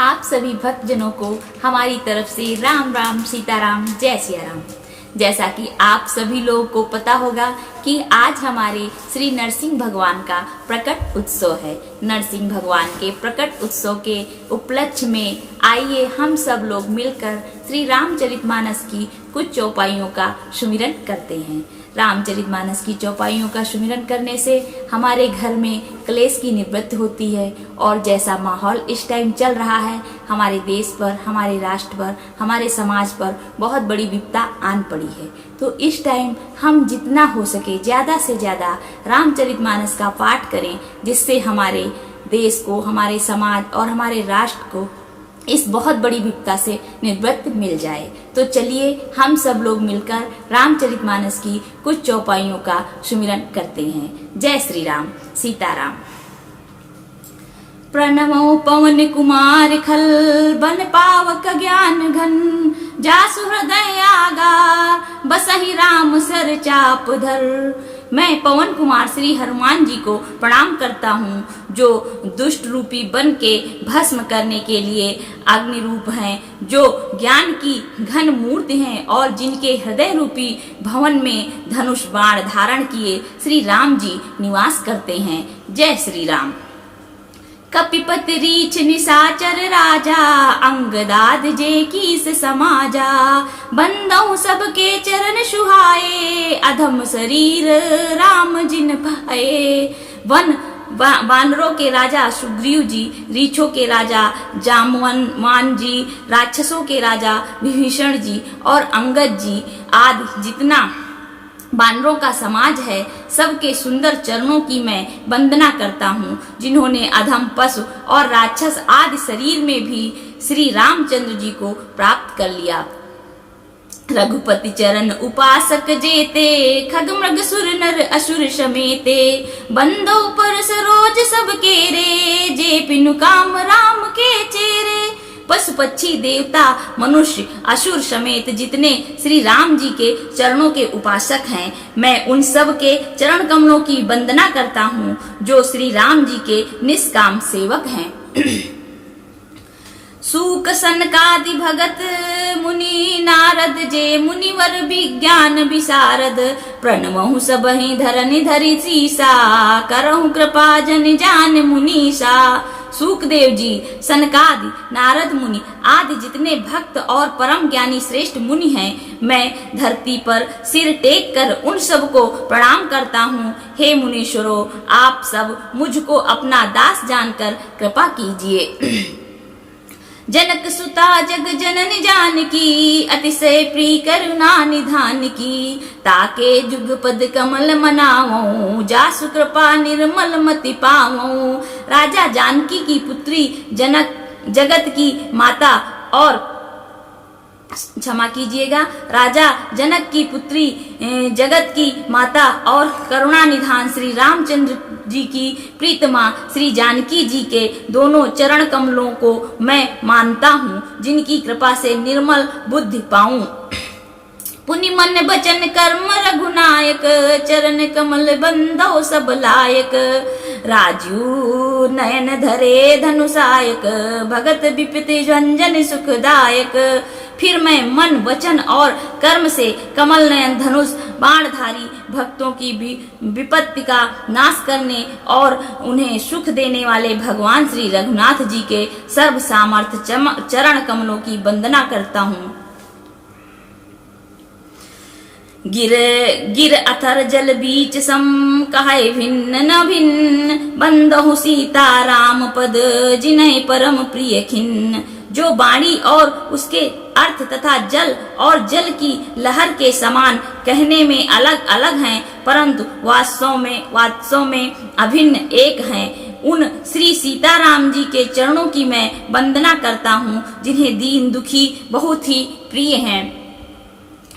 आप सभी भक्तजनों को हमारी तरफ से राम राम सीताराम जय सिया राम। जैसा कि आप सभी लोगों को पता होगा कि आज हमारे श्री नरसिंह भगवान का प्रकट उत्सव है। नरसिंह भगवान के प्रकट उत्सव के उपलक्ष्य में आइए हम सब लोग मिलकर श्री रामचरितमानस की कुछ चौपाइयों का सुमिरन करते हैं। रामचरितमानस की चौपाइयों का सुमिरन करने से हमारे घर में क्लेश की निवृत्ति होती है और जैसा माहौल इस टाइम चल रहा है, हमारे देश पर, हमारे राष्ट्र पर, हमारे समाज पर बहुत बड़ी विपदा आन पड़ी है। तो इस टाइम हम जितना हो सके ज़्यादा से ज़्यादा रामचरितमानस का पाठ करें, जिससे हमारे देश को, हमारे समाज और हमारे राष्ट्र को इस बहुत बड़ी विपदा से निवृत्ति मिल जाए। तो चलिए हम सब लोग मिलकर रामचरितमानस की कुछ चौपाइयों का सुमिरन करते हैं। जय श्री राम सीताराम। प्रणमो पवन कुमार खल, बन पावक ज्ञान घन, जासु हृदय आगा, बसहि राम सर चाप धर। मैं पवन कुमार श्री हनुमान जी को प्रणाम करता हूँ, जो दुष्ट रूपी बन के भस्म करने के लिए अग्नि रूप हैं, जो ज्ञान की घन मूर्ति हैं और जिनके हृदय रूपी भवन में धनुष बाण धारण किए श्री राम जी निवास करते हैं। जय श्री राम। कपिपत रीछ निशाचर राजा, अंगदाद जे कीस समाजा, बंदौ सबके चरण सुहाए, अधम शरीर राम जिन पाए। वानरों के राजा सुग्रीव जी, रीछों के राजा जामवान जी, राक्षसों के राजा विभीषण जी और अंगद जी आदि जितना वानरों का समाज है, सबके सुंदर चरणों की मैं वंदना करता हूँ, जिन्होंने अधम पशु और राक्षस आदि शरीर में भी श्री रामचंद्र जी को प्राप्त कर लिया। रघुपति चरण उपासक जेते, खग मृग सुर नर असुर समेते, बंदो पर सरोज सबके रे, जे पिनु काम राम के चेरे। पशु पक्षी देवता मनुष्य असुर समेत जितने श्री राम जी के चरणों के उपासक हैं, मैं उन सब के चरण कमलों की वंदना करता हूँ, जो श्री राम जी के निष्काम सेवक हैं। सूक सनकादि भगत मुनि नारद, जे मुनिवर विज्ञान विशारद, प्रणमहु सबहि धरनि धरि सीसा, करहु कृपा जन जान मुनीसा। सूकदेव जी, सनकादि, नारद मुनि आदि जितने भक्त और परम ज्ञानी श्रेष्ठ मुनि हैं, मैं धरती पर सिर टेक कर उन सब को प्रणाम करता हूँ। हे मुनीश्वरों, आप सब मुझको अपना दास जानकर कृपा कीजिए। जनक सुता जग जनन जानकी, अतिशय प्रिय करुणा निधान की, ताके जुग पद कमल मनावो, जासु कृपा निर्मल मति पावो। राजा जानकी की पुत्री जनक, जगत की माता और क्षमा कीजिएगा, राजा जनक की पुत्री जगत की माता और करुणा निधान श्री रामचंद्र जी की प्रीतमा श्री जानकी जी के दोनों चरण कमलों को मैं मानता हूँ, जिनकी कृपा से निर्मल बुद्धि पाऊं। पुनि मन बचन कर्म रघुनायक, चरण कमल बंदो सब लायक, राजू नयन धरे धनुषायक, भगत विपति व्यंजन सुखदायक। फिर मैं मन वचन और कर्म से कमल नयन धनुष बाणधारी भक्तों की भी विपत्ति का नाश करने और उन्हें सुख देने वाले भगवान श्री रघुनाथ जी के सर्व सामर्थ्य चरण कमलों की वंदना करता हूँ। गिर गिर अथर जल बीच सम, कहे भिन्न न भिन्न, बंदहु सीता राम पद, जिन्हें परम प्रिय खिन्न। जो वाणी और उसके अर्थ तथा जल और जल की लहर के समान कहने में अलग अलग हैं, परंतु वास्तव में अभिन्न एक हैं, उन श्री सीताराम जी के चरणों की मैं वंदना करता हूँ, जिन्हें दीन दुखी बहुत ही प्रिय हैं।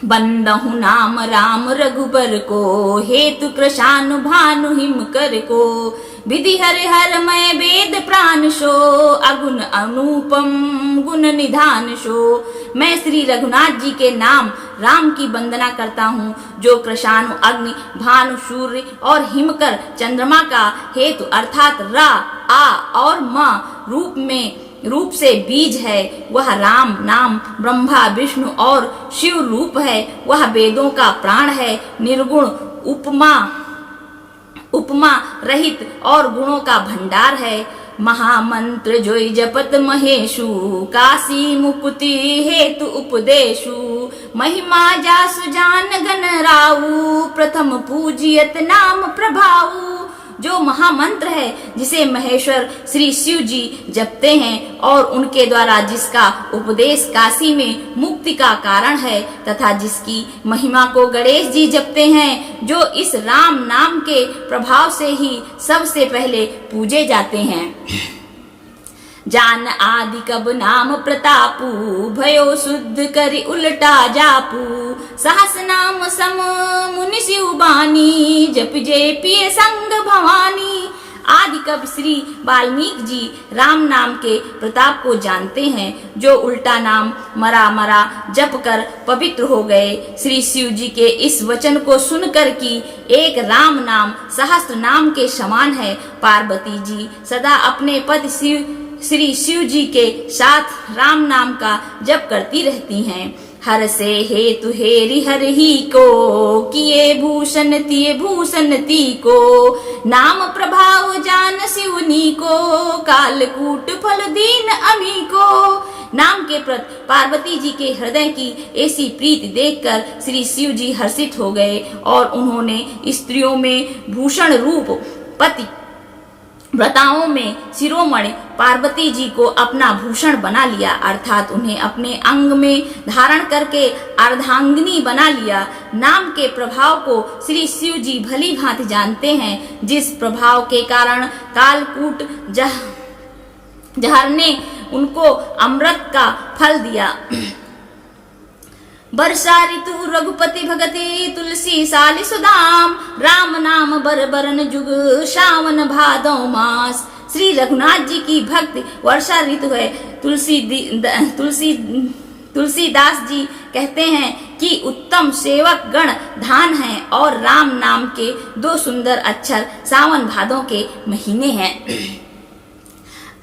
बंदहु नाम राम रघुबर को, हेतु कृशानु भानु हिम कर को, विधि हरि हर मैं वेद प्राण शो, अगुण अनुपम गुण निधान शो। मैं श्री रघुनाथ जी के नाम राम की वंदना करता हूँ, जो कृशानु अग्नि, भानु सूर्य और हिमकर चंद्रमा का हेतु अर्थात रा, आ और म रूप से बीज है, वह राम नाम ब्रह्मा विष्णु और शिव रूप है, वह वेदों का प्राण है, निर्गुण उपमा रहित और गुणों का भंडार है। महामंत्र जोई जपत महेशु, काशी मुकुति हेतु उपदेशु, महिमा जासु जान गण राऊ, प्रथम पूजियत नाम प्रभाऊ। जो महामंत्र है जिसे महेश्वर श्री शिव जी जपते हैं और उनके द्वारा जिसका उपदेश काशी में मुक्ति का कारण है, तथा जिसकी महिमा को गणेश जी जपते हैं, जो इस राम नाम के प्रभाव से ही सबसे पहले पूजे जाते हैं। जान आदि कब नाम प्रतापू, भयो शुद्ध करि उल्टा जापू, सहस नाम सम मुनि शिव बानी, जप जय पिय संग भवानी। आदि कवि श्री वाल्मीकि जी राम नाम के प्रताप को जानते हैं, जो उल्टा नाम मरा जप कर पवित्र हो गए। श्री शिव जी के इस वचन को सुनकर कि एक राम नाम सहस्त्र नाम के समान है, पार्वती जी सदा अपने पति श्री शिव जी के साथ राम नाम का जप करती रहती हैं। हर से हेतु हेरि हर ही को, किए भूषण तिये भूषण ती को, नाम प्रभाव जान शिवनी को, कालकूट फल दीन अमी को। नाम के प्रति पार्वती जी के हृदय की ऐसी प्रीति देखकर श्री शिव जी हर्षित हो गए और उन्होंने स्त्रियों में भूषण रूप पति व्रताओं में शिरोमणि पार्वती जी को अपना भूषण बना लिया, अर्थात उन्हें अपने अंग में धारण करके अर्धांगिनी बना लिया। नाम के प्रभाव को श्री शिव जी भली भांति जानते हैं, जिस प्रभाव के कारण कालकूट जहर ने उनको अमृत का फल दिया। वर्षा ऋतु रघुपति भगति, तुलसी साली सुदाम, राम नाम बर बरन जुग, श्रावण भादौ मास। श्री रघुनाथ जी की भक्ति वर्षा ऋतु है। तुलसीदास जी कहते हैं कि उत्तम सेवक गण धान है और राम नाम के दो सुंदर अक्षर सावन भादों के महीने हैं।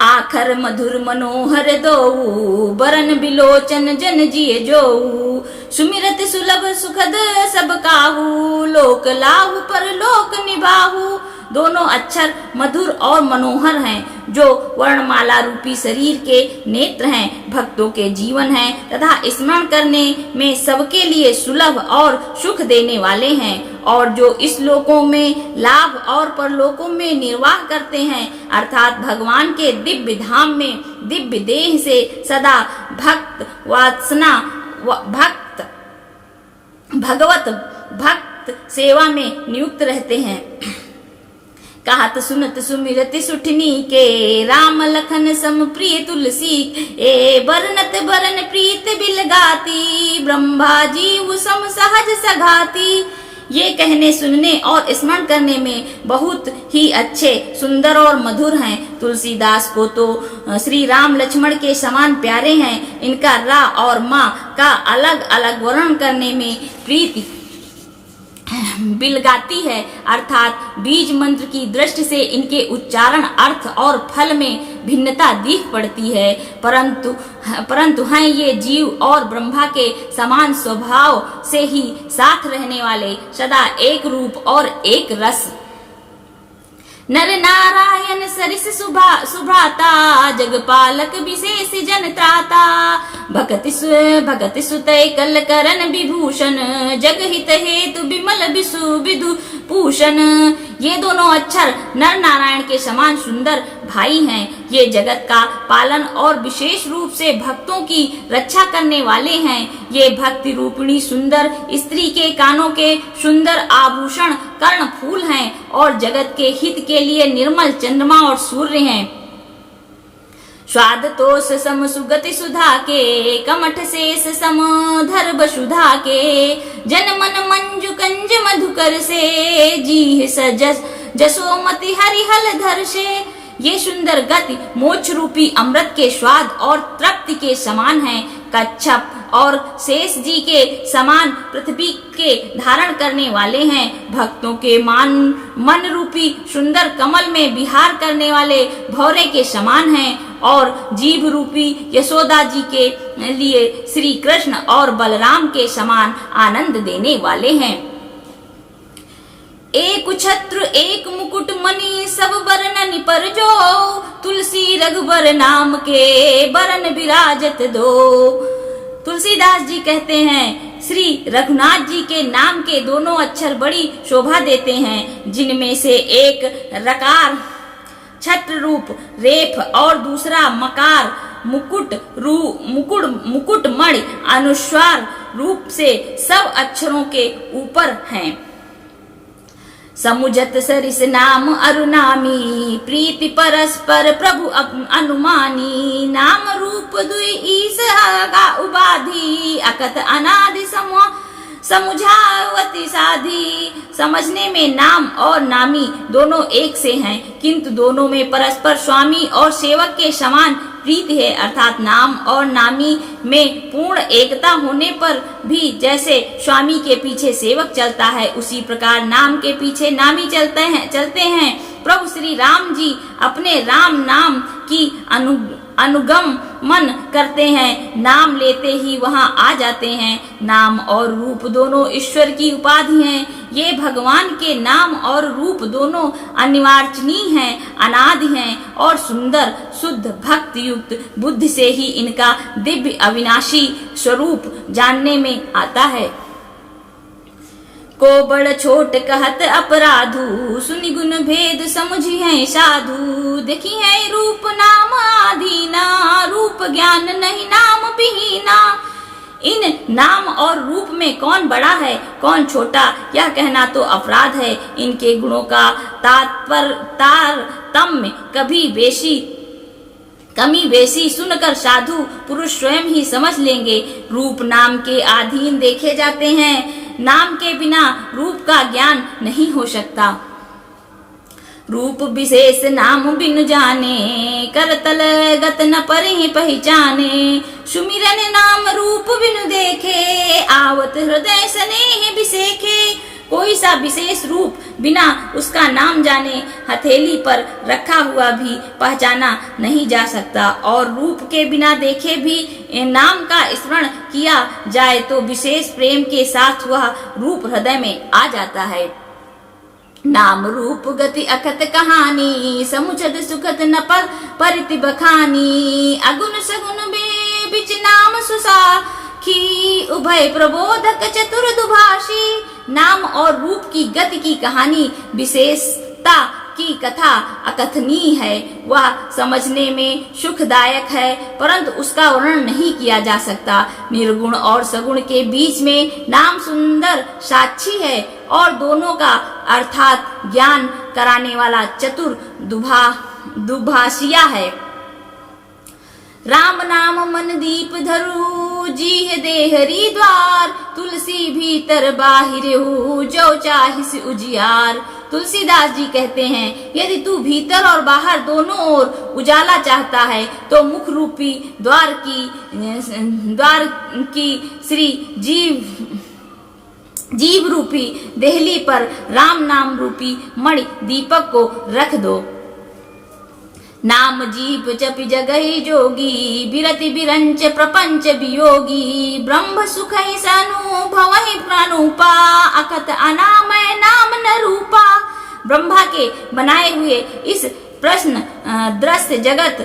आखर मधुर मनोहर दोऊ, बरन बिलोचन जन जिय जोऊ, सुमिरत सुलभ सुखद सब काहू, लोक लाहु पर लोक निभाहू। दोनों अक्षर मधुर और मनोहर हैं, जो वर्णमाला रूपी शरीर के नेत्र हैं, भक्तों के जीवन हैं तथा स्मरण करने में सबके लिए सुलभ और सुख देने वाले हैं, और जो इस लोकों में लाभ और परलोकों में निर्वाह करते हैं, अर्थात भगवान के दिव्य धाम में दिव्य देह से सदा भगवत सेवा में नियुक्त रहते हैं। कहत सुनत सुमिरत सुठनी के, राम लखन सम प्रिय तुलसी, ए बरनत बरन प्रीत बिलगाती, ब्रह्मा जीव सम सहज सघाती। ये कहने सुनने और स्मरण करने में बहुत ही अच्छे सुंदर और मधुर हैं। तुलसीदास को तो श्री राम लक्ष्मण के समान प्यारे हैं। इनका रा और माँ का अलग अलग वर्णन करने में प्रीति बिलगाती है, अर्थात बीज मंत्र की दृष्टि से इनके उच्चारण अर्थ और फल में भिन्नता दिख पड़ती है, परंतु हैं ये जीव और ब्रह्मा के समान स्वभाव से ही साथ रहने वाले, सदा एक रूप और एक रस। नर नारायण सरिस सुभ्राता, जगपालक विशेष जन त्राता, भगति सुतय कल करन विभूषण, जगहित हेतु विमल विदु भूषण। ये दोनों अक्षर नर नारायण के समान सुंदर भाई हैं। ये जगत का पालन और विशेष रूप से भक्तों की रक्षा करने वाले हैं। ये भक्ति रूपिणी सुंदर स्त्री के कानों के सुंदर आभूषण कर्ण फूल हैं और जगत के हित के लिए निर्मल चंद्रमा और सूर्य हैं। स्वाद तोष सम सुगति सुधा के, कमठ शेष सम धर्भ सुधा के, जन मन मंजु कंज मधुकर से, जी सजस जसोमति हरिहल धर से। ये सुंदर गति मोक्ष रूपी अमृत के स्वाद और तृप्ति के समान है। कच्छप और शेष जी के समान पृथ्वी के धारण करने वाले हैं। भक्तों के मन रूपी सुंदर कमल में विहार करने वाले भौरे के समान हैं और जीभ रूपी यशोदा जी के लिए श्री कृष्ण और बलराम के समान आनंद देने वाले हैं। एक छत्र एक मुकुट मणि सब बरन पर जो, तुलसी रघुबर नाम के बरन विराजत दो। तुलसीदास जी कहते हैं श्री रघुनाथ जी के नाम के दोनों अक्षर बड़ी शोभा देते हैं, जिनमें से एक रकार छत्र रूप रेफ और दूसरा मकार मुकुट मणि अनुस्वार रूप से सब अक्षरों के ऊपर हैं। समुझत सरिस नाम अरुनामी, प्रीति परस्पर प्रभु अनुमानी। नाम रूप दुई ईस उपाधि, अकथ अनादि समुझावती साधी। समझने में नाम और नामी दोनों एक से हैं, किंतु दोनों में परस्पर स्वामी और सेवक के समान प्रीति है, अर्थात नाम और नामी में पूर्ण एकता होने पर भी जैसे स्वामी के पीछे सेवक चलता है, उसी प्रकार नाम के पीछे नामी चलते हैं। प्रभु श्री राम जी अपने राम नाम की अनुगमन करते हैं, नाम लेते ही वहां आ जाते हैं। नाम और रूप दोनों ईश्वर की उपाधि हैं। ये भगवान के नाम और रूप दोनों अनिवार्चनीय हैं, अनादि हैं और सुंदर शुद्ध भक्ति युक्त बुद्धि से ही इनका दिव्य अविनाशी स्वरूप जानने में आता है। को बड़ छोट कहत अपराधु, सुनि गुण भेद समझी है साधु। देखी है रूप नाम आधीना, रूप ज्ञान नहीं नाम विहीना। इन नाम और रूप में कौन बड़ा है कौन छोटा, यह कहना तो अपराध है। इनके गुणों का तारतम्य कमी बेसी सुनकर साधु पुरुष स्वयं ही समझ लेंगे। रूप नाम के अधीन देखे जाते हैं, नाम के बिना रूप का ज्ञान नहीं हो सकता। रूप विशेष नाम बिनु जाने, करतल गत न परिहि पहचाने। सुमिरन नाम रूप बिनु देखे, आवत हृदय स्नेह बिसेखे। कोई सा विशेष रूप बिना उसका नाम जाने हथेली पर रखा हुआ भी पहचाना नहीं जा सकता, और रूप के बिना देखे भी नाम का स्मरण किया जाए तो विशेष प्रेम के साथ वह रूप हृदय में आ जाता है। नाम रूप गति अखत कहानी, समुचद सुखत न परिति बखानी। अगुण सगुण बिच नाम सुसाखी, उभय प्रबोधक चतुर दुभाषी। नाम और रूप की गति की कहानी विशेषता की कथा अकथनीय है। वह समझने में सुखदायक है, परंतु उसका वर्णन नहीं किया जा सकता। निर्गुण और सगुण के बीच में नाम सुंदर साक्षी है और दोनों का अर्थात ज्ञान कराने वाला चतुर दुभाषिया है। राम नाम मन दीप धरु, जीह देहरी द्वार। तुलसी भीतर बाहिर हूँ, जो चाहिस उजियार। तुलसीदास जी कहते हैं, यदि तू भीतर और बाहर दोनों ओर उजाला चाहता है तो मुख रूपी द्वार की श्री जीव रूपी देहली पर राम नाम रूपी मणि दीपक को रख दो। नाम जीप जपि जगहि जोगी, बिरति बिरंच प्रपंच वियोगी। ब्रह्म सुख ही सनुभवहि प्राणूपा, अकथ अनामय नाम न रूपा। ब्रह्मा के बनाए हुए इस प्रश्न दृश्य जगत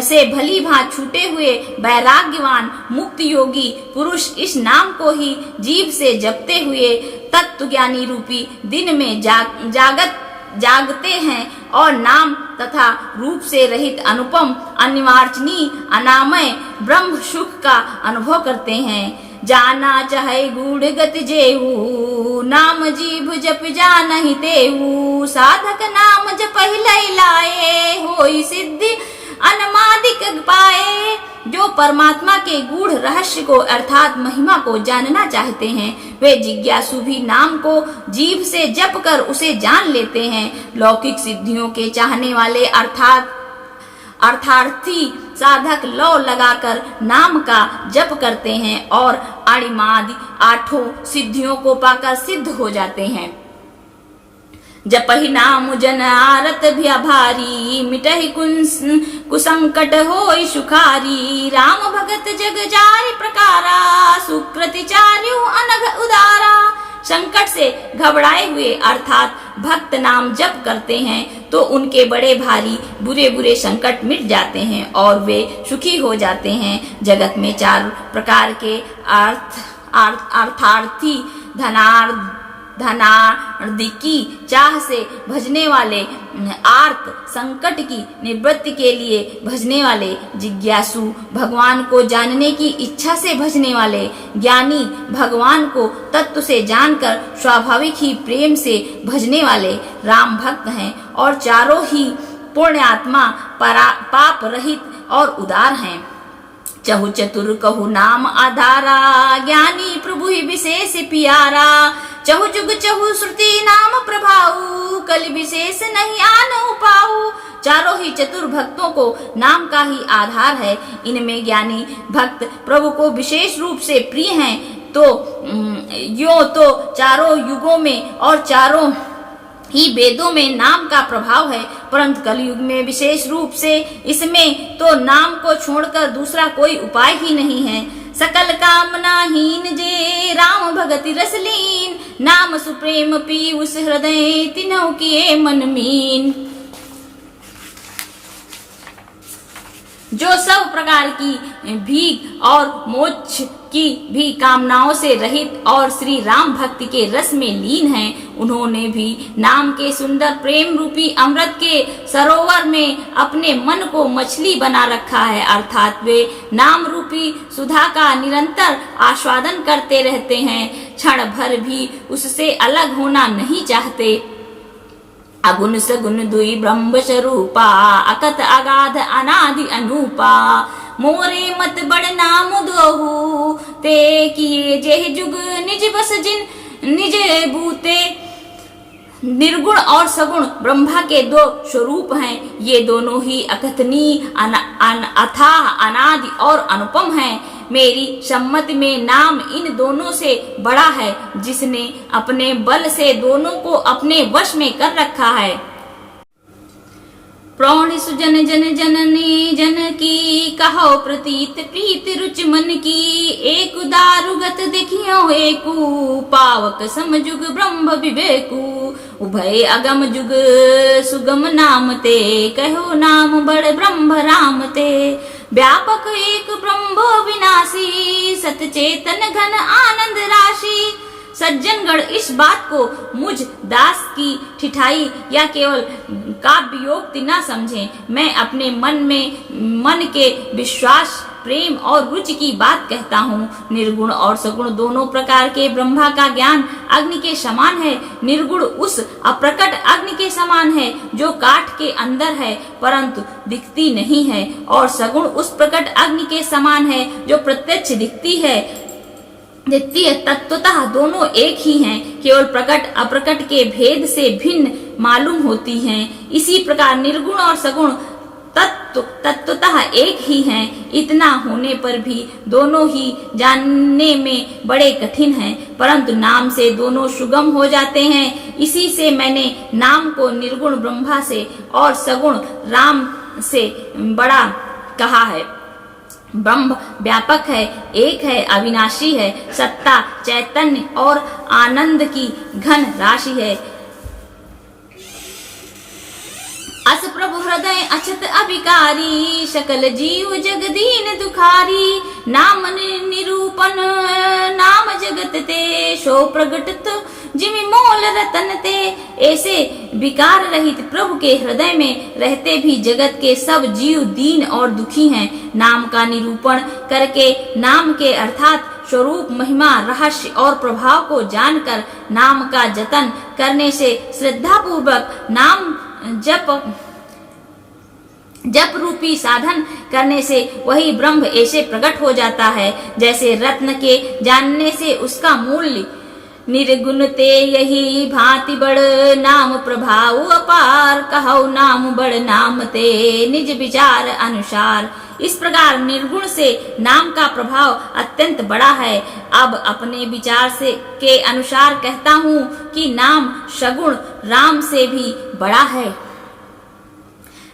से भली भांति छूटे हुए वैराग्यवान मुक्त योगी पुरुष इस नाम को ही जीव से जपते हुए तत्व ज्ञानी रूपी दिन में जागते हैं और नाम तथा रूप से रहित अनुपम अनिवार्चनीय अनामय ब्रह्म सुख का अनुभव करते हैं। जाना चाहे गूढ़ गति जेऊ, नाम जीभ जप जानहि तेऊ। साधक नाम जप ही लाए, होई सिद्धि अनमादिक पाए। जो परमात्मा के गूढ़ रहस्य को अर्थात महिमा को जानना चाहते हैं, वे जिज्ञासु भी नाम को जीभ से जप कर उसे जान लेते हैं। लौकिक सिद्धियों के चाहने वाले अर्थार्थी साधक लौ लगाकर नाम का जप करते हैं और अणिमादि आठों सिद्धियों को पाकर सिद्ध हो जाते हैं। जपहि नाम जन आरत भारी, मिटहि कुसंकट होई सुखारी। राम भगत जग जारि प्रकारा, सुकृति चार्यु अनघ उदारा। संकट से घबराए हुए अर्थात भक्त नाम जप करते हैं तो उनके बड़े भारी बुरे बुरे संकट मिट जाते हैं और वे सुखी हो जाते हैं। जगत में 4 प्रकार के अर्थार्थी, धनार्दी की चाह से भजने वाले, आर्त संकट की निवृत्ति के लिए भजने वाले, जिज्ञासु भगवान को जानने की इच्छा से भजने वाले, ज्ञानी भगवान को तत्व से जानकर स्वाभाविक ही प्रेम से भजने वाले राम भक्त हैं और चारों ही पुण्यात्मा, पाप रहित और उदार हैं। चहु चतुर कहु नाम आधारा, ज्ञानी प्रभु ही विशेष प्यारा। चहु जुग चहु श्रुति नाम प्रभाऊ, कलि विशेष नहीं आन पाऊ। चारों ही चतुर भक्तों को नाम का ही आधार है। इनमें ज्ञानी भक्त प्रभु को विशेष रूप से प्रिय हैं। तो यो तो चारों युगों में और चारों ही वेदों में नाम का प्रभाव है, परंतु कलयुग में विशेष रूप से इसमें तो नाम को छोड़कर दूसरा कोई उपाय ही नहीं है। सकल कामनाहीन जे राम भगति रसलीन, नाम सुप्रेम पीयूष हृदय तिन्हु किए मन मीन। जो सब प्रकार की भीख और मोक्ष की भी कामनाओं से रहित और श्री राम भक्ति के रस में लीन हैं, उन्होंने भी नाम के सुंदर प्रेम रूपी अमृत के सरोवर में अपने मन को मछली बना रखा है। अर्थात वे नाम रूपी सुधा का निरंतर आस्वादन करते रहते हैं, क्षण भर भी उससे अलग होना नहीं चाहते। अगुण सगुण दुई ब्रह्म स्वरूपा, अकथ अगाध अनादि अनूपा। मोरे मत बड़ नाम दोहु, ते किए जेह जुग निज बस जिन निज बूते। निर्गुण और सगुण ब्रह्मा के 2 स्वरूप हैं। ये दोनों ही अकथनीय, अथाह, अनादि और अनुपम हैं। मेरी सम्मति में नाम इन दोनों से बड़ा है, जिसने अपने बल से दोनों को अपने वश में कर रखा है। प्रौढ़ सुजन जन जननी जन की, कहो प्रतीत प्रीत रुच मन की। एक दारुगत देखियो एकू, पावक समजुग ब्रह्म विवेकू। उभय अगम जुग सुगम नाम ते, कहो नाम बड़ ब्रह्म राम ते। व्यापक एक ब्रह्म विनाशी, सतचेतन घन आनंद राशि। सज्जनगण इस बात को मुझ दास की ठिठाई या केवल काव्योक्ति न समझें। मैं अपने मन के विश्वास, प्रेम और रुचि की बात कहता हूँ। निर्गुण और सगुण दोनों प्रकार के ब्रह्मा का ज्ञान अग्नि के समान है। निर्गुण उस अप्रकट अग्नि के समान है जो काठ के अंदर है परंतु दिखती नहीं है, और सगुण उस प्रकट अग्नि के समान है जो प्रत्यक्ष दिखती है। तत्वतः दोनों एक ही हैं, केवल प्रकट अप्रकट के भेद से भिन्न मालूम होती हैं। इसी प्रकार निर्गुण और सगुण तत्वतः एक ही हैं। इतना होने पर भी दोनों ही जानने में बड़े कठिन हैं, परंतु नाम से दोनों सुगम हो जाते हैं। इसी से मैंने नाम को निर्गुण ब्रह्मा से और सगुण राम से बड़ा कहा है। ब्रह्म व्यापक है, एक है, अविनाशी है, सत्ता, चैतन्य और आनंद की घन राशि है। अस प्रभु हृदय अछत अभिकारी, सकल जीव जगदीन दुखारी। नाम निरूपण नाम जगत ते, सो प्रगटत जिमि मोल रतन ते। ऐसे विकार रहित प्रभु के हृदय में रहते भी जगत के सब जीव दीन और दुखी हैं। नाम का निरूपण करके नाम के अर्थात स्वरूप, महिमा, रहस्य और प्रभाव को जानकर नाम का जतन करने से श्रद्धा पूर्वक नाम जप रूपी साधन करने से वही ब्रह्म ऐसे प्रकट हो जाता है जैसे रत्न के जानने से उसका मूल्य। निर्गुण ते यही भांति बड़ नाम प्रभाव अपार, कहो नाम बड़ नाम ते निज विचार अनुसार। इस प्रकार निर्गुण से नाम का प्रभाव अत्यंत बड़ा है। अब अपने विचार से के अनुसार कहता हूँ कि नाम सगुण राम से भी बड़ा है।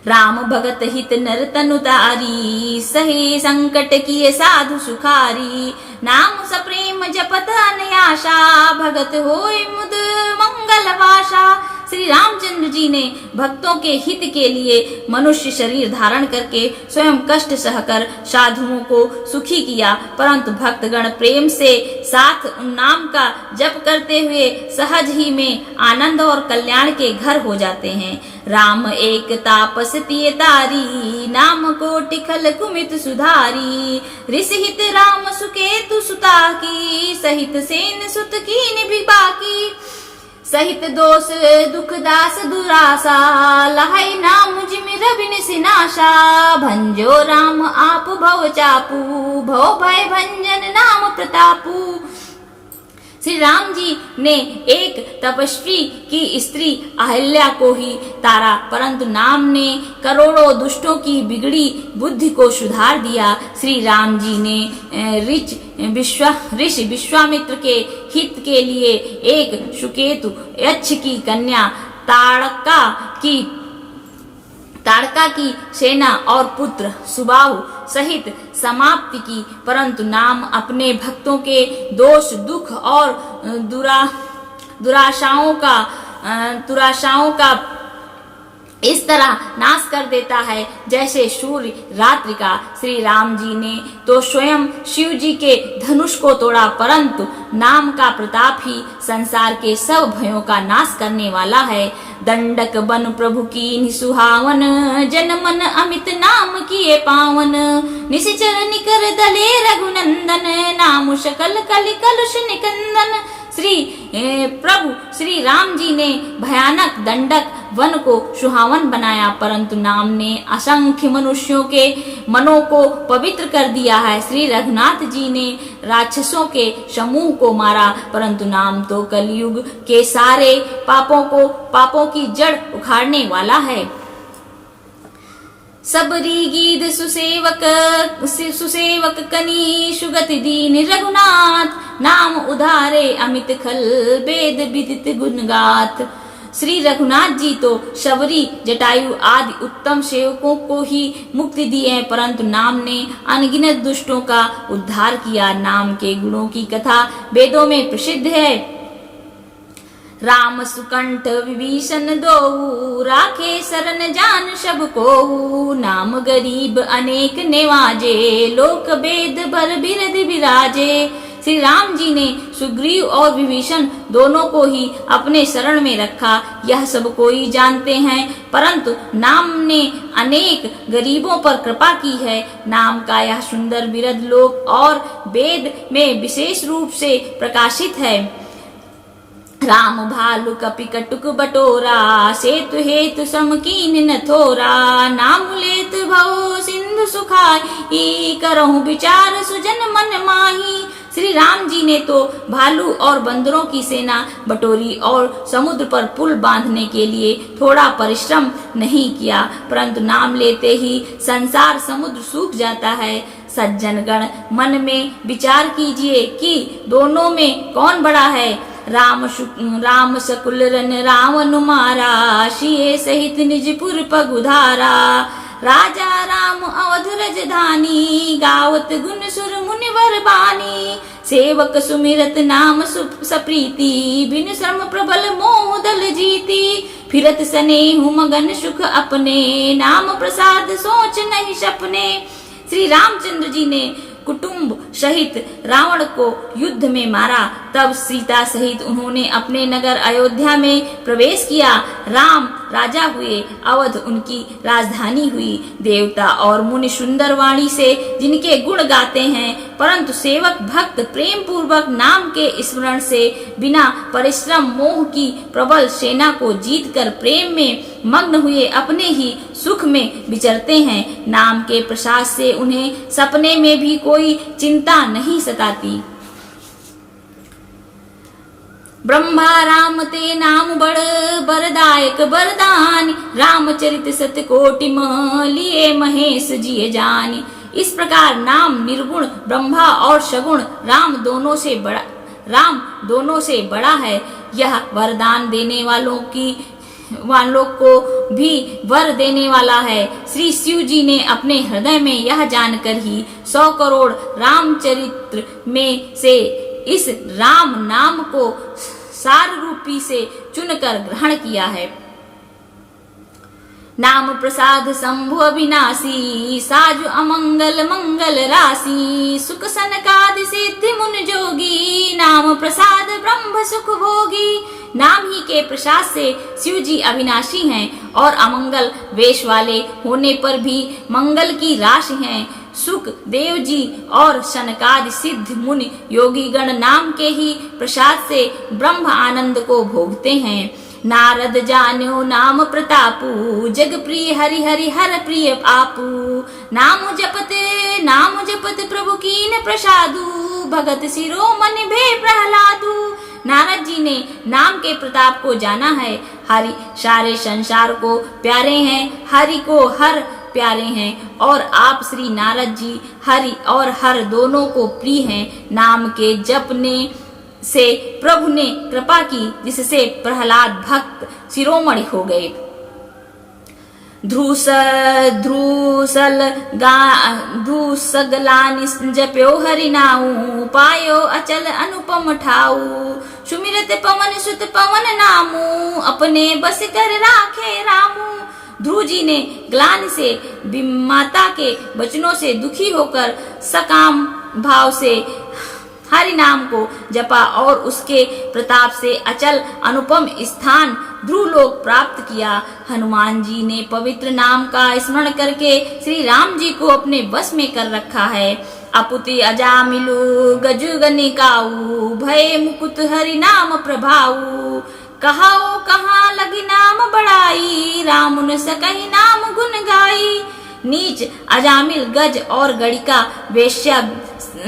राम भगत हित नर तनु तारी, सहे संकट किए साधु सुखारी। नाम सप्रेम जपत अनयाशा, भगत होय मुद मंगल वाशा। श्री रामचंद्र जी ने भक्तों के हित के लिए मनुष्य शरीर धारण करके स्वयं कष्ट सहकर साधुओं को सुखी किया, परंतु भक्तगण प्रेम से साथ नाम का जप करते हुए सहज ही में आनंद और कल्याण के घर हो जाते हैं। राम एक तापस तिय तारी, नाम कोटि खल कुमित सुधारी। ऋषि हित राम सुकेतु सुता की, सहित सेन सुत कीन भी बाकी। सहित दोष दुख दास दुरासा, लहै नाम जिमिर बिन सिनाशा। भंजो राम आप भव चापू, भव भय भंजन नाम प्रतापू। श्री राम जी ने एक तपस्वी की स्त्री अहिल्या को ही तारा, परंतु नाम ने करोड़ों दुष्टों की बिगड़ी बुद्धि को सुधार दिया। श्री राम जी ने ऋषि विश्वामित्र के हित के लिए एक सुकेतु यक्ष की कन्या ताड़का की सेना और पुत्र सुबाहु सहित समाप्ति की, परंतु नाम अपने भक्तों के दोष दुख और दुराशाओं का इस तरह नाश कर देता है जैसे सूर्य रात्रि का। श्री राम जी ने तो स्वयं शिव जी के धनुष को तोड़ा, परंतु नाम का प्रताप ही संसार के सब भयों का नाश करने वाला है। दंडक बन प्रभु की सुहावन, जन मन अमित नाम किए पावन। निशिचर निकर दले रघुनंदन, नाम सकल कलि कलुष निकंदन। प्रभु श्री राम जी ने भयानक दंडक वन को सुहावन बनाया, परंतु नाम ने असंख्य मनुष्यों के मनों को पवित्र कर दिया है। श्री रघुनाथ जी ने राक्षसों के समूह को मारा, परंतु नाम तो कलयुग के सारे पापों की जड़ उखाड़ने वाला है। सबरी गीत सुसेवक कनी, सुगति दीन रघुनाथ। नाम उधारे अमित खल, वेद विदित गुणगात। श्री रघुनाथ जी तो शबरी जटायु आदि उत्तम सेवकों को ही मुक्ति दी है, परंतु नाम ने अनगिनत दुष्टों का उद्धार किया। नाम के गुणों की कथा वेदों में प्रसिद्ध है। राम सुकंठ विभीषण दोऊ, राखे शरण जान सब को। नाम गरीब अनेक नेवाजे, लोक वेद भर बिरध विराजे। श्री राम जी ने सुग्रीव और विभीषण दोनों को ही अपने शरण में रखा, यह सब कोई जानते हैं, परंतु नाम ने अनेक गरीबों पर कृपा की है। नाम का यह सुंदर बिरध लोक और वेद में विशेष रूप से प्रकाशित है। राम भालु कपि कटुक बटोरा, सेतु हेतु समकीन न थोरा। नाम लेत भव सिंधु सुखाई, करहु विचार सुजन मन माही। श्री राम जी ने तो भालू और बंदरों की सेना बटोरी और समुद्र पर पुल बांधने के लिए थोड़ा परिश्रम नहीं किया, परंतु नाम लेते ही संसार समुद्र सूख जाता है। सज्जनगण मन में विचार कीजिए कि दोनों में कौन बड़ा है। राम सकुल रन रावण मारा, सिए सहित निजपुर पगुधारा। राजा राम अवध राजधानी, गावत गुण सुर मुनिवर बानी। सेवक सुमिरत नाम सप्रीति, बिन श्रम प्रबल मोह दल जीती। फिरत स्नेहु मगन सुख अपने, नाम प्रसाद सोच नहीं सपने। श्री रामचंद्र जी ने कुटुंब सहित रावण को युद्ध में मारा, तब सीता सहित उन्होंने अपने नगर अयोध्या में प्रवेश किया। राम राजा हुए, अवध उनकी राजधानी हुई। देवता और मुनि सुंदर वाणी से जिनके गुण गाते हैं, परंतु सेवक भक्त प्रेम पूर्वक नाम के स्मरण से बिना परिश्रम मोह की प्रबल सेना को जीतकर प्रेम में मग्न हुए अपने ही सुख में विचरते हैं। नाम के प्रसाद से उन्हें सपने में भी कोई चिंता नहीं सताती। ब्रह्मा राम ते नाम बड़ बरदायक बरदानी। रामचरित सत कोटि लिए महेश जिय जानी। इस प्रकार नाम निर्गुण ब्रह्मा और सगुण राम दोनों से बड़ा है। यह वरदान देने वालों को भी वर देने वाला है। श्री शिव जी ने अपने हृदय में यह जानकर ही 100 करोड़ रामचरित्र में से इस राम नाम को सार रूपी से चुनकर ग्रहण किया है। नाम प्रसाद शंभु अविनाशी, साजु अमंगल मंगल राशि, सुख सनकादि सिद्धि मुन जोगी, नाम प्रसाद ब्रह्म सुख भोगी। नाम ही के प्रसाद से शिव जी अविनाशी हैं और अमंगल वेश वाले होने पर भी मंगल की राशि हैं। सुख देव जी और सनकादि सिद्ध मुनि योगी गण नाम के ही प्रसाद से ब्रह्म आनंद को भोगते हैं। नारद जान्यो नाम प्रतापू, जग प्रिय हरि हरि हर प्रिय आपू, नाम जपत प्रभु कीन प्रसादू, भगत शिरोमणि भे प्रहलादू। नारद जी ने नाम के प्रताप को जाना है। हरि सारे संसार को प्यारे हैं, हरि को हर प्यारे हैं और आप श्री नारद जी हरि और हर दोनों को प्रिय हैं। नाम के जपने से प्रभु ने कृपा की, जिससे प्रहलाद भक्त शिरोमणि हो गए। ध्रुसगलानि जप्यो हरिनाऊ, पायो अचल अनुपम ठाऊ, सुमिरत पवन सुत पवन नामू, अपने बस कर राखे रामू। ध्रुव जी ने ग्लानि से माता के वचनों से दुखी होकर सकाम भाव से हरि नाम को जपा और उसके प्रताप से अचल अनुपम स्थान ध्रुवलोक प्राप्त किया। हनुमान जी ने पवित्र नाम का स्मरण करके श्री राम जी को अपने बस में कर रखा है। अपुति अजामिलु गजुगनिकाऊ, भय मुकुत हरि नाम प्रभाऊ, कहाओ कहाँ लगी नाम बढ़ाई, राम न सकहि नाम गुण गाई। नीच अजामिल गज और गणिका वेश्या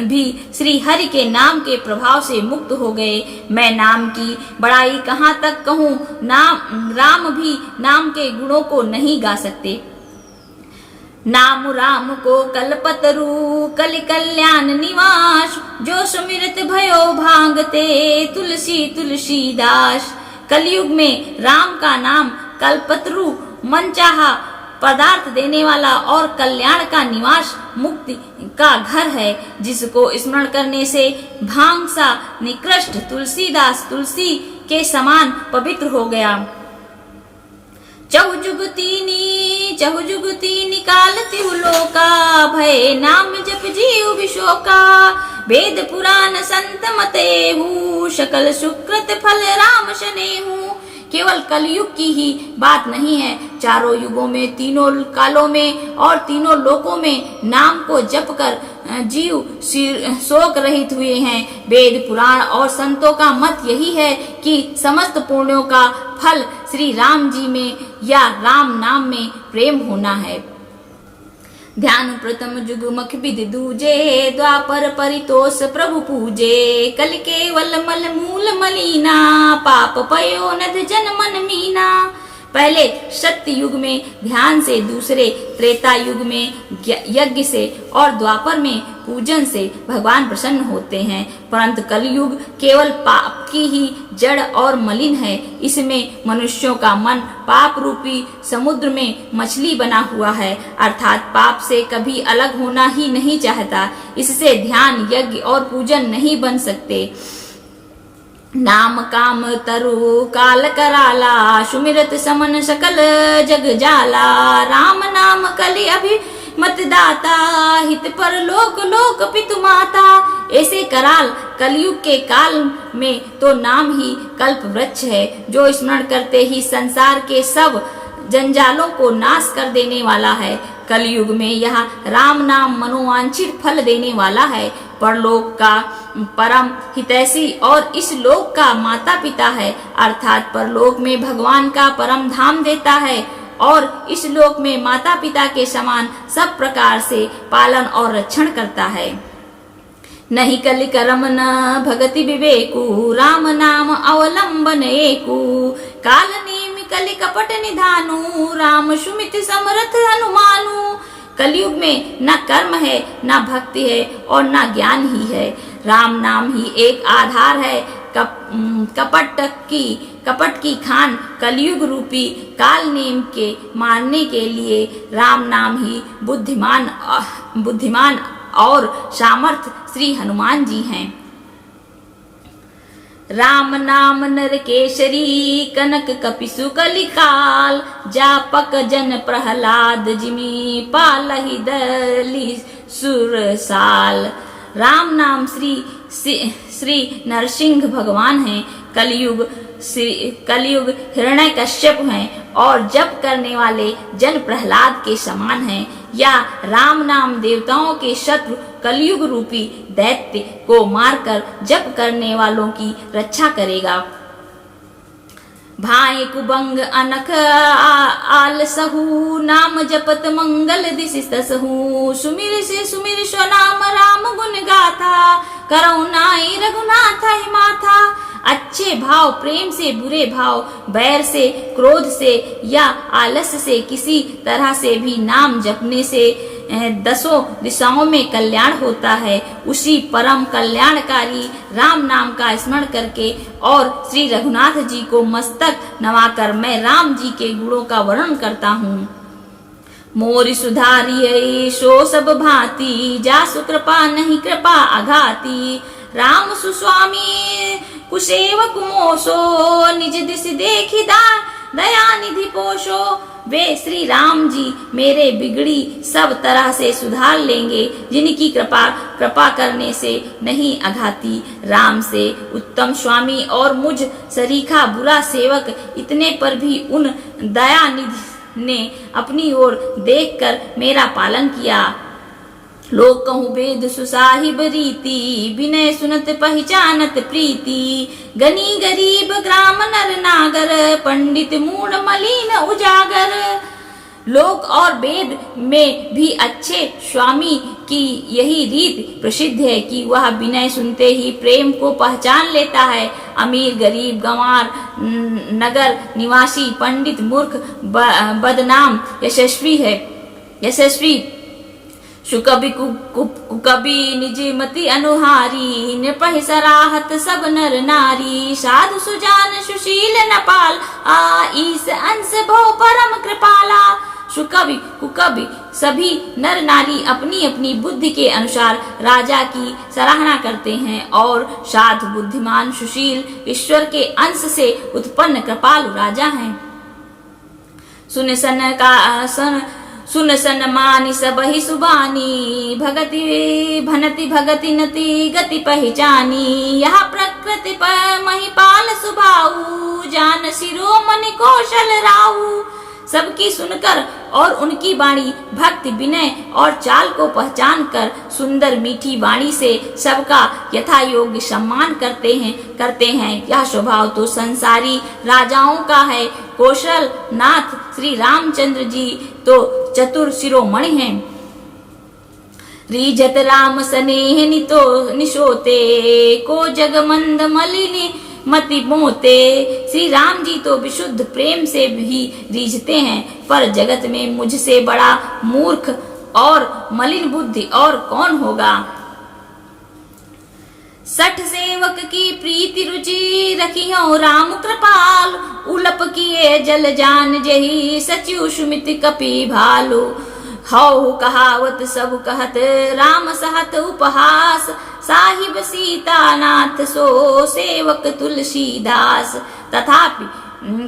भी श्री हरि के नाम के प्रभाव से मुक्त हो गए। मैं नाम की बड़ाई कहाँ तक कहूँ, राम भी नाम के गुणों को नहीं गा सकते। नाम राम को कल्पतरु कलि कल्याण निवास, जो सुमिरत भयो भांगते तुलसी तुलसीदास। कलयुग में राम का नाम कल्पतरु मनचाहा पदार्थ देने वाला और कल्याण का निवास मुक्ति का घर है, जिसको स्मरण करने से भांग सा निकृष्ट तुलसीदास तुलसी के समान पवित्र हो गया। चहुजुगती निकालती लोका, भय नाम जप जीव विशोका, वेद पुराण संत मतेहु, सकल सुकृत फल राम शनेहु। केवल कलयुग की ही बात नहीं है, चारों युगों में, तीनों कालों में और तीनों लोकों में नाम को जप कर जीव शोक रहित हुए हैं। वेद पुराण और संतों का मत यही है कि समस्त पुण्यों का फल श्री राम जी में या राम नाम में प्रेम होना है। ध्यान प्रथम जुग मख विधि दूजे, द्वापर परितोष प्रभु पूजे, कल केवल मल मूल मलीना, पाप पयो नध जन मन मीना। पहले सत्य युग में ध्यान से, दूसरे त्रेता युग में यज्ञ से और द्वापर में पूजन से भगवान प्रसन्न होते हैं, परंतु कलयुग केवल पाप की ही जड़ और मलिन है। इसमें मनुष्यों का मन पाप रूपी समुद्र में मछली बना हुआ है, अर्थात पाप से कभी अलग होना ही नहीं चाहता। इससे ध्यान, यज्ञ और पूजन नहीं बन सकते। नाम काम तरु काल कराला, सुमिरत समन सकल जग जाला, राम नाम कलि अभि मतदाता, हित पर लोक लोक पितु माता। ऐसे कराल कलयुग के काल में तो नाम ही कल्प वृक्ष है, जो स्मरण करते ही संसार के सब जंजालों को नाश कर देने वाला है। कलयुग में यह राम नाम मनोवांछित फल देने वाला है, परलोक का परम हितैषी और इस लोक का माता पिता है, अर्थात परलोक में भगवान का परम धाम देता है और इस लोक में माता पिता के समान सब प्रकार से पालन और रक्षण करता है। नहीं कलि करम न भगति विवेकु, राम नाम अवलंबन एकु, काल नेमि कलि कपट निधानु, राम सुमित समरथ हनुमानु। कलयुग में न कर्म है, न भक्ति है और न ज्ञान ही है। राम नाम ही एक आधार है। कपट की खान कलयुग रूपी काल नेम के मारने के लिए राम नाम ही बुद्धिमान और सामर्थ श्री हनुमान जी हैं। राम नाम नर केसरी कनक कपिसु कलिकाल, जापक जन प्रहलाद जिमि पालहि दली सुरसाल। राम नाम श्री नरसिंह भगवान हैं। कलयुग हिरण्यकश्यप हैं और जप करने वाले जन प्रहलाद के समान हैं। या राम नाम देवताओं के शत्रु कलयुग रूपी दैत्य को मारकर जप करने वालों की रक्षा करेगा। भाई कुबंग अनख आलसहु, नाम जपत मंगल दिसिसहु। सुमिर से सुमिर सो नाम राम गुण गाथा, करौ नाई रघुनाथ ही माथा। अच्छे भाव प्रेम से बुरे भाव, बैर से क्रोध से या आलस्य से किसी तरह से भी नाम जपने से दसों दिशाओं में कल्याण होता है। उसी परम कल्याणकारी राम नाम का स्मरण करके और श्री रघुनाथ जी को मस्तक नवाकर मैं राम जी के गुणों का वर्णन करता हूँ। मोरि सुधारी सो सब भांति, जासु कृपा नहीं कृपा अघाती। राम सुस्वामी कुसेवक मोसो, निज दिस देखी दया निधि पोषो। वे श्री राम जी मेरे बिगड़ी सब तरह से सुधार लेंगे, जिनकी कृपा करने से नहीं अघाती। राम से उत्तम स्वामी और मुझ सरीखा बुरा सेवक, इतने पर भी उन दया निधि ने अपनी ओर देखकर मेरा पालन किया। लोग कहूँ वेद सुसाहिब रीति, विनय सुनत पहचानत प्रीति। गनी गरीब ग्राम नर नागर, पंडित मूढ़ मलिन उजागर। लोक और वेद में भी अच्छे स्वामी की यही रीत प्रसिद्ध है कि वह विनय सुनते ही प्रेम को पहचान लेता है। अमीर गरीब गंवार नगर निवासी, पंडित मूर्ख बदनाम यशस्वी सुकवि कुकवि निज मति अनुहारी। नृपहि सराहत सब नर नारी, साधु सुजान सुशील नपाल। ईस अंश भव परम कृपाला। सुकवि कुकवि सभी नर नारी अपनी अपनी बुद्धि के अनुसार राजा की सराहना करते हैं और साधु बुद्धिमान सुशील ईश्वर के अंश से उत्पन्न कृपालु राजा हैं। सुन सन मानि सबहि सुबानी, भनति भगति नति गति पहचानी। यह प्रकृति पर महिपाल सुभाऊ, जान शिरोमणि कौशल राऊ। सबकी सुनकर और उनकी वाणी भक्ति विनय और चाल को पहचान कर सुंदर मीठी वाणी से सबका यथा योग्य सम्मान करते हैं। यह स्वभाव तो संसारी राजाओं का है। कौशल नाथ श्री रामचंद्र जी तो चतुर शिरोमणि हैं। रीझत राम स्नेह निशोते, को जगमंद मलिनी मति मोते। श्री राम जी तो विशुद्ध प्रेम से भी रीझते हैं, पर जगत में मुझसे बड़ा मूर्ख और मलिन बुद्धि और कौन होगा। सठ सेवक की प्रीति रुचि, रखियो राम कृपाल। उलप किए जल जान जही, सचिव सुमित कपि भालू। हौ कहावत सब कहत, राम सहत उपहास। साहिब सीतानाथ सो सेवक तुलसीदास। तथापि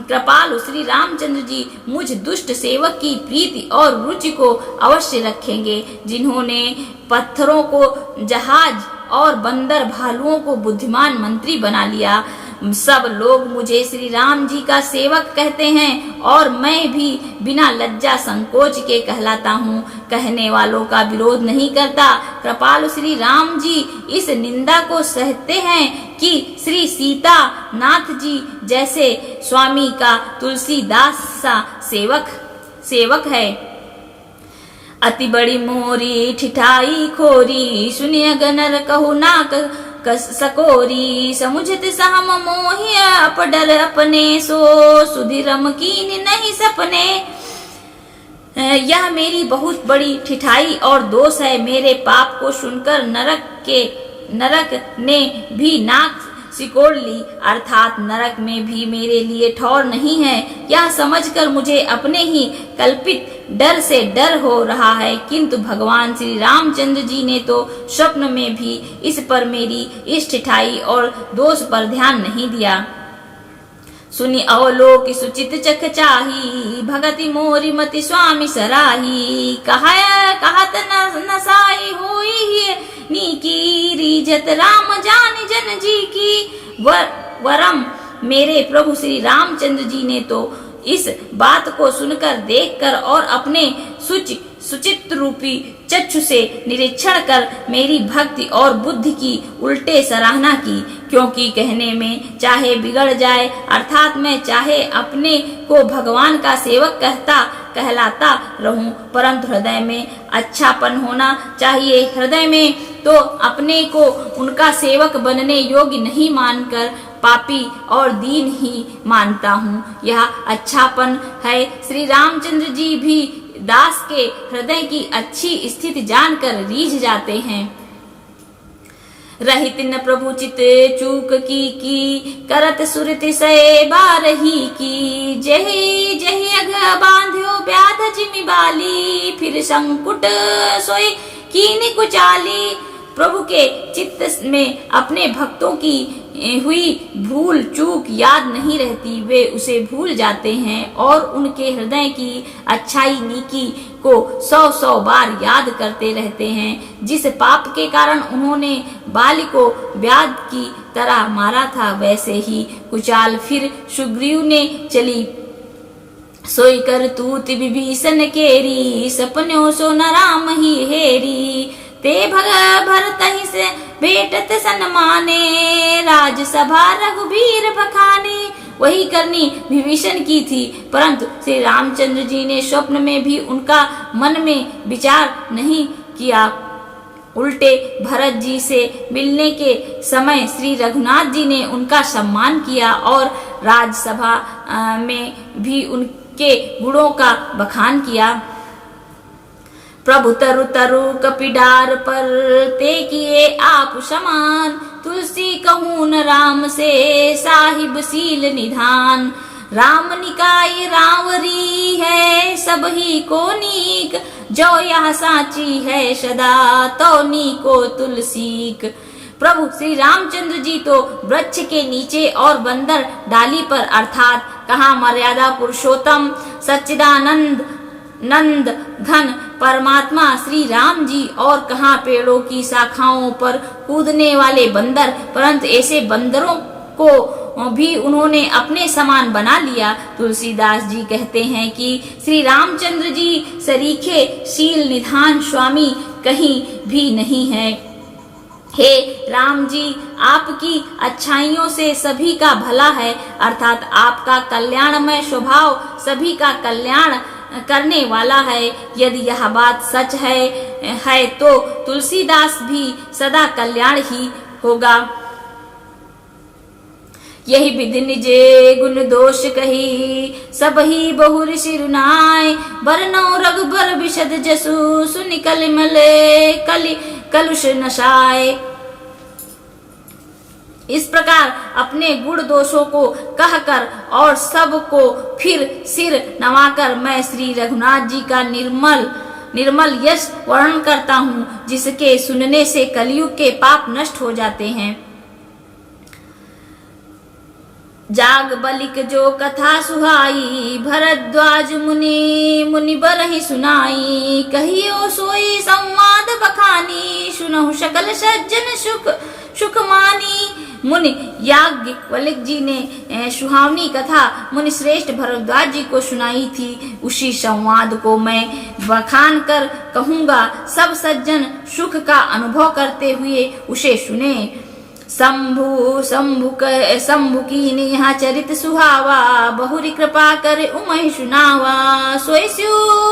कृपालु श्री रामचंद्र जी मुझ दुष्ट सेवक की प्रीति और रुचि को अवश्य रखेंगे, जिन्होंने पत्थरों को जहाज और बंदर भालुओं को बुद्धिमान मंत्री बना लिया। सब लोग मुझे श्री राम जी का सेवक कहते हैं और मैं भी बिना लज्जा संकोच के कहलाता हूँ। कहने वालों का विरोध नहीं करता। कृपालु श्री राम जी इस निंदा को सहते हैं कि श्री सीता नाथ जी जैसे स्वामी का तुलसीदास सा सेवक है। अति बड़ी मोरी ठिठाई खोरी, सुनिय गनर कहु नाक सकोरी। समुझत सहम मोहि अपडर अपने, सो सुधिरम कीन नहीं सपने। यह मेरी बहुत बड़ी ठिठाई और दोष है। मेरे पाप को सुनकर नरक ने भी नाक सिकोड़ ली, अर्थात नरक में भी मेरे लिए ठौर नहीं है। यह समझकर मुझे अपने ही कल्पित डर से डर हो रहा है, किंतु भगवान श्री रामचंद्र जी ने तो स्वप्न में भी इस पर मेरी इस ठिठाई और दोष पर ध्यान नहीं दिया। सुनि अवलोक सुचित चख चाही, भगति मोरी मति स्वामी सराही। कहत नसाई होई नीकी, रीजत राम जान जन जी की। वरम मेरे प्रभु श्री रामचंद्र जी ने तो इस बात को सुनकर, देखकर और अपने सुचित रूपी चक्षु से निरीक्षण कर मेरी भक्ति और बुद्धि की उल्टे सराहना की। क्योंकि कहने में चाहे बिगड़ जाए, अर्थात मैं चाहे अपने को भगवान का सेवक कहलाता रहूं, परंतु हृदय में अच्छापन होना चाहिए। हृदय में तो अपने को उनका सेवक बनने योग्य नहीं मानकर पापी और दीन ही मानता हूँ। यह अच्छापन है। श्री रामचंद्र जी भी दास के हृदय की अच्छी स्थिति जानकर रीझ जाते हैं। रहित न प्रभु चित चूक की करत सुरति से बारही की। जही जही अघ बांध्यो ब्याध जिमि बाली, फिर संकुट सोई कीनी कुचाली। प्रभु के चित्त में अपने भक्तों की हुई भूल चूक याद नहीं रहती, वे उसे भूल जाते हैं और उनके हृदय की अच्छाई नीकी को 100 बार याद करते रहते हैं। जिस पाप के कारण उन्होंने बाली को व्याध की तरह मारा था, वैसे ही कुचाल फिर सुग्रीव ने चली। सोई कर तूत विभीषण केरी, सपन्यों सो न राम ही हेरी। ते भरत ही से भेटत सन्माने, राजसभा रघुबीर बखाने। वही करनी विभीषण की थी, परंतु श्री रामचंद्र जी ने स्वप्न में भी उनका मन में विचार नहीं किया। उल्टे भरत जी से मिलने के समय श्री रघुनाथ जी ने उनका सम्मान किया और राजसभा में भी उनके गुणों का बखान किया। प्रभु तरु तरु कपिडार पर, ते किए आप समान। तुलसी कहूँ न राम से, साहिब सील निधान। राम निकाय रावरी है, सब ही को नीक। जो यह साची है सदा, तो नीको तुलसीक। प्रभु श्री रामचंद्र जी तो वृक्ष के नीचे और बंदर डाली पर, अर्थात कहाँ मर्यादा पुरुषोत्तम सच्चिदानंद नंद घन परमात्मा श्री राम जी, और कहाँ पेड़ों की शाखाओं पर कूदने वाले बंदर, परंतु ऐसे बंदरों को भी उन्होंने अपने समान बना लिया। तुलसीदास जी कहते हैं कि श्री रामचंद्र जी सरीखे शील निधान स्वामी कहीं भी नहीं है। हे राम जी, आपकी अच्छाइयों से सभी का भला है, अर्थात आपका कल्याणमय स्वभाव सभी का कल्याण करने वाला है। यदि यह बात सच है तो तुलसीदास भी सदा कल्याण ही होगा। यही विधि निजे गुण दोष कही, सब ही बहुर सिरुनाय। बरनौ रघुबर विशद जसु, सुनि कलिमल कलुष नशाय। इस प्रकार अपने गुण दोषों को कहकर और सबको फिर सिर नवाकर मैं श्री रघुनाथ जी का निर्मल यश वर्णन करता हूँ, जिसके सुनने से कलयुग के पाप नष्ट हो जाते हैं। जाग बलिक जो कथा सुहाई, भरद्वाज मुनि बरहि सुनाई। कहियो सोई संवाद बखानी, सुनहु सकल सज्जन सुख मानी। मुनि याज्ञवल्क्य जी ने सुहावनी कथा मुनि श्रेष्ठ भरद्वाज जी को सुनाई थी। उसी संवाद को मैं बखान कर कहूँगा, सब सज्जन सुख का अनुभव करते हुए उसे सुने। शंभु की नेहा चरित सुहावा, बहुरी कृपा कर उमहि सुनावा। सोई स्यु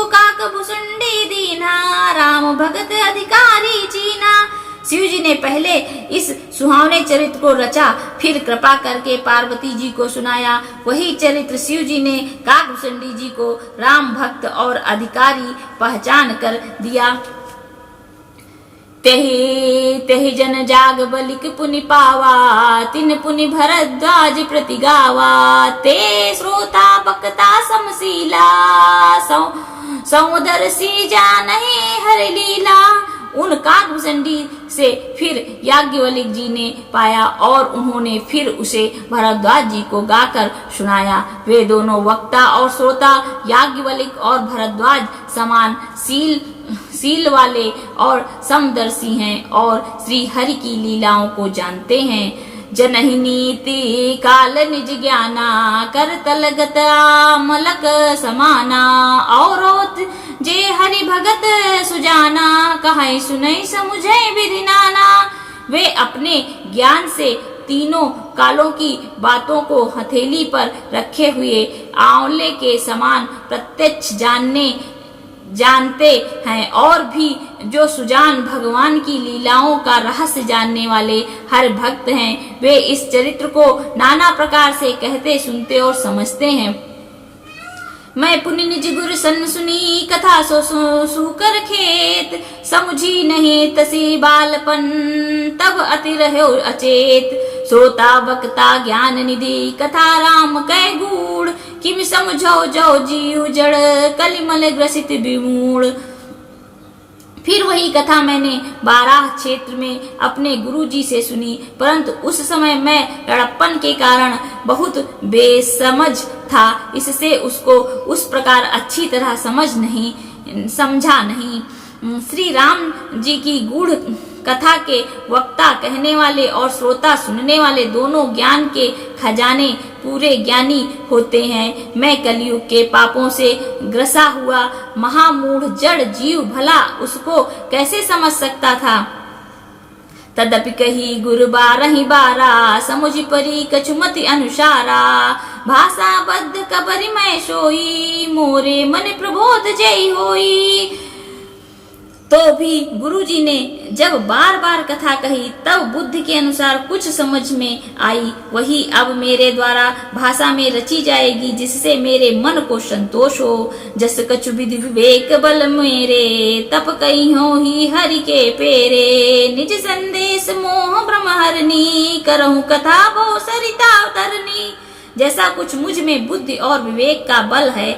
काक भुसुंडी दीना, राम भगत अधिकारी चीना। शिव जी ने पहले इस सुहावने चरित्र को रचा, फिर कृपा करके पार्वती जी को सुनाया। वही चरित्र शिव जी ने काकभूषणी जी को राम भक्त और अधिकारी पहचान कर दिया। तेहि तेहि जन जाग बलिक पुनि पावा, तिन पुनि भरद्वाज प्रति गावा। ते श्रोता बक्ता समशीला, सौदर्शी जानहि हरि लीला। उन काकभूषणी से फिर याज्ञवल्क्य जी ने पाया और उन्होंने फिर उसे भरद्वाज जी को गाकर सुनाया। वे दोनों वक्ता और श्रोता याज्ञवल्क्य और भरद्वाज समान सील वाले और समदर्शी हैं और श्री हरि की लीलाओं को जानते हैं। जनहि नीति काल निज ज्ञाना, कर तलगत मलक समाना। औरोत जे हरि भगत सुजाना, कहाई सुनई समुझै विधि नाना। वे अपने ज्ञान से तीनों कालों की बातों को हथेली पर रखे हुए आंवले के समान प्रत्यक्ष जानते हैं और भी जो सुजान भगवान की लीलाओं का रहस्य जानने वाले हर भक्त हैं, वे इस चरित्र को नाना प्रकार से कहते, सुनते और समझते हैं। मैं पुनि निज गुर सन सुनी, कथा सुकर खेत। समुझी नहीं तसी बालपन, तब अति रहो अचेत। श्रोता वक्ता ज्ञान निधि, कथा राम कै गूढ़। किम समझो जो जीव जड़, कलिमल ग्रसित विमूढ़। फिर वही कथा मैंने 12 क्षेत्र में अपने गुरुजी से सुनी, परंतु उस समय मैं लड़प्पन के कारण बहुत बेसमझ था, इससे उसको उस प्रकार अच्छी तरह समझा नहीं। श्री राम जी की गूढ़ कथा के वक्ता कहने वाले और श्रोता सुनने वाले दोनों ज्ञान के खजाने पूरे ज्ञानी होते हैं। मैं कलयुग के पापों से ग्रसा हुआ महामूढ़ जड़ जीव भला उसको कैसे समझ सकता था। तदपि कही गुरु 12 समुझ परी कछुमति अनुसारा। भाषा बद्ध कबरि मैं सोई, मोरे मन प्रबोध जय होई। तो भी गुरुजी ने जब बार बार कथा कही तब बुद्धि के अनुसार कुछ समझ में आई, वही अब मेरे द्वारा भाषा में रची जाएगी, जिससे मेरे मन को संतोष हो। जस कछु विधि विवेक बल मेरे, तप कही हो ही हरि के पेरे। निज संदेश मोह भ्रम हरनी, करहु कथा बहु सरिता तरनी। जैसा कुछ मुझ में बुद्धि और विवेक का बल है,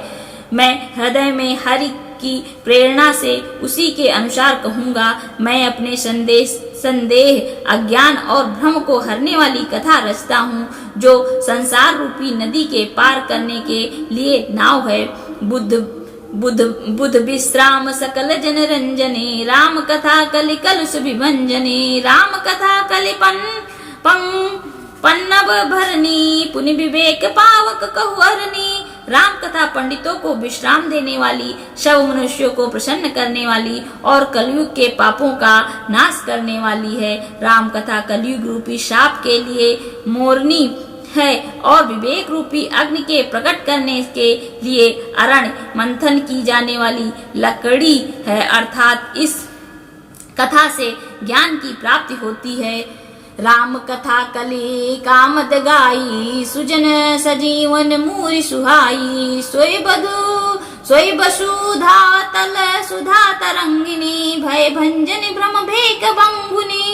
मैं हृदय में हरि की प्रेरणा से उसी के अनुसार कहूँगा। मैं अपने संदेह अज्ञान और भ्रम को हरने वाली कथा रचता हूँ, जो संसार रूपी नदी के पार करने के लिए नाव है। बुद्ध विश्राम सकल जन रंजने, राम कथा कलि कलुष विभंजने। राम कथा कलि पन्नव भरनी, पुनि विवेक पावक कहु हरनी। राम कथा पंडितों को विश्राम देने वाली, सब मनुष्यों को प्रसन्न करने वाली और कलयुग के पापों का नाश करने वाली है। राम कथा कलयुग रूपी शाप के लिए मोरनी है और विवेक रूपी अग्नि के प्रकट करने के लिए अरण्य मंथन की जाने वाली लकड़ी है। अर्थात इस कथा से ज्ञान की प्राप्ति होती है। राम कथा कली कामद गाई, सुजन सजीवन मूरि सुहाई। सोई बसुधा तल सुधा तरंगिनी, भय भंजन भ्रम भेक बंगुनी।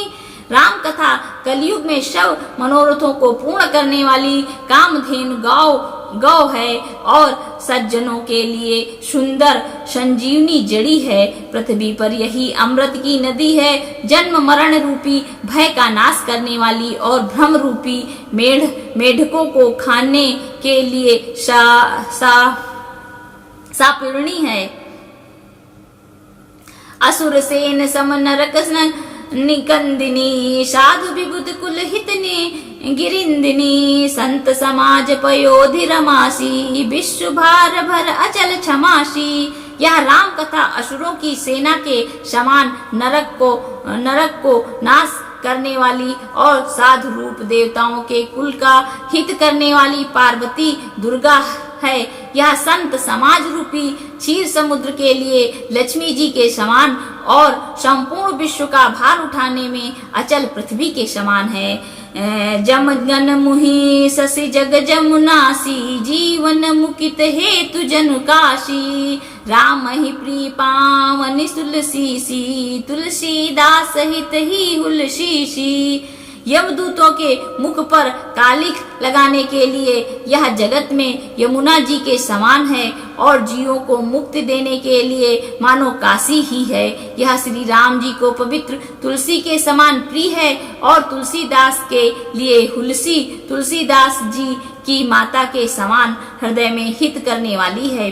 राम कथा कलयुग में सब मनोरथों को पूर्ण करने वाली कामधेनु गौ है और सज्जनों के लिए सुंदर संजीवनी जड़ी है। पृथ्वी पर यही अमृत की नदी है, जन्म मरण रूपी भय का नाश करने वाली और भ्रम रूपी मेढकों को खाने के लिए सापिरणी है। असुर सेन सम नरक निकंदिनी, साधु विबुध कुल हितनी गिरिंदिनी। संत समाज पयोधि रमासी, विश्व भार भर अचल क्षमासी। यह राम कथा असुरों की सेना के समान नरक को नाश करने वाली और साधु रूप देवताओं के कुल का हित करने वाली पार्वती दुर्गा है। यह संत समाज रूपी क्षीर समुद्र के लिए लक्ष्मी जी के समान और संपूर्ण विश्व का भार उठाने में अचल पृथ्वी के समान है। जमगन मुहि शशि जग जमुनासी, जीवन मुकित हेतु जन काशी। राम ही प्रिय पावन तुलसी, तुलसीदास हित ही हुलसीसी। यमदूतों के मुख पर कालिख लगाने के लिए यह जगत में यमुना जी के समान है और जीवों को मुक्ति देने के लिए मानो काशी ही है। यह श्री राम जी को पवित्र तुलसी के समान प्रिय है और तुलसीदास के लिए हुलसी तुलसीदास जी की माता के समान हृदय में हित करने वाली है।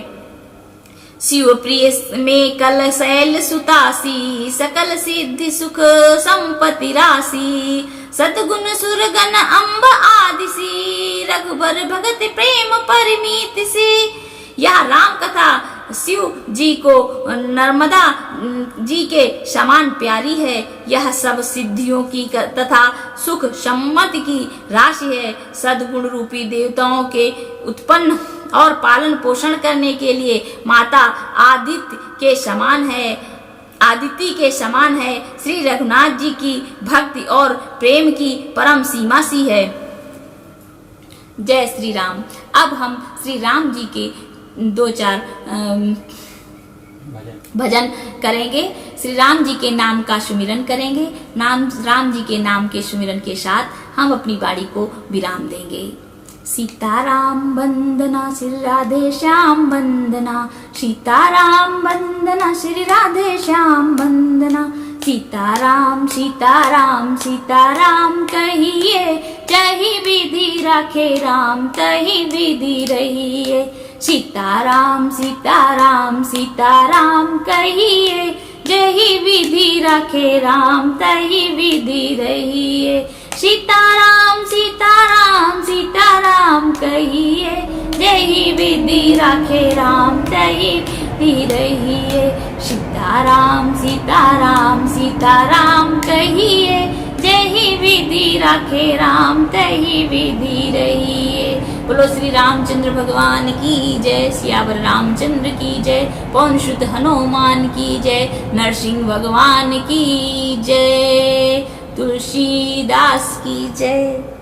शिव प्रिय में कल शैल सुतासी, सकल सिद्धि सुख संपत्ति राशि। सतगुण सुरगन अम्ब आदिसी, रघुबर भगत प्रेम परमीत सी। यह राम कथा शिव जी को नर्मदा जी के समान प्यारी है। यह सब सिद्धियों की तथा सुख सम्मति की राशि है। सद्गुण रूपी देवताओं के उत्पन्न और पालन पोषण करने के लिए माता आदित्य के समान है। श्री रघुनाथ जी की भक्ति और प्रेम की परम सीमा सी है। जय श्री राम। अब हम श्री राम जी के 2-4 भजन करेंगे। श्री राम जी के नाम का सुमिरन करेंगे। राम जी के नाम के सुमिरन के साथ हम अपनी वाणी को विराम देंगे। सीताराम वंदना श्री राधे श्याम वंदना, सीताराम वंदना श्री राधे श्याम वंदना। सीताराम सीताराम सीताराम कहिए, जही विधि राखे राम तही विधि रहिए। सीताराम सीताराम सीताराम कहिए, जही विधि राखे राम तही विधि रहिए। सीताराम सीताराम सीताराम कहिए, जही विधि राखे राम तही विधि रहिए। सीताराम सीताराम सीताराम कहिए, जही विधि राखे राम तही विधि रहिए। बोलो श्री रामचंद्र भगवान की जय, सियावर रामचंद्र की जय, पवन सुत हनुमान की जय, नरसिंह भगवान की जय, तुलसीदास की जय।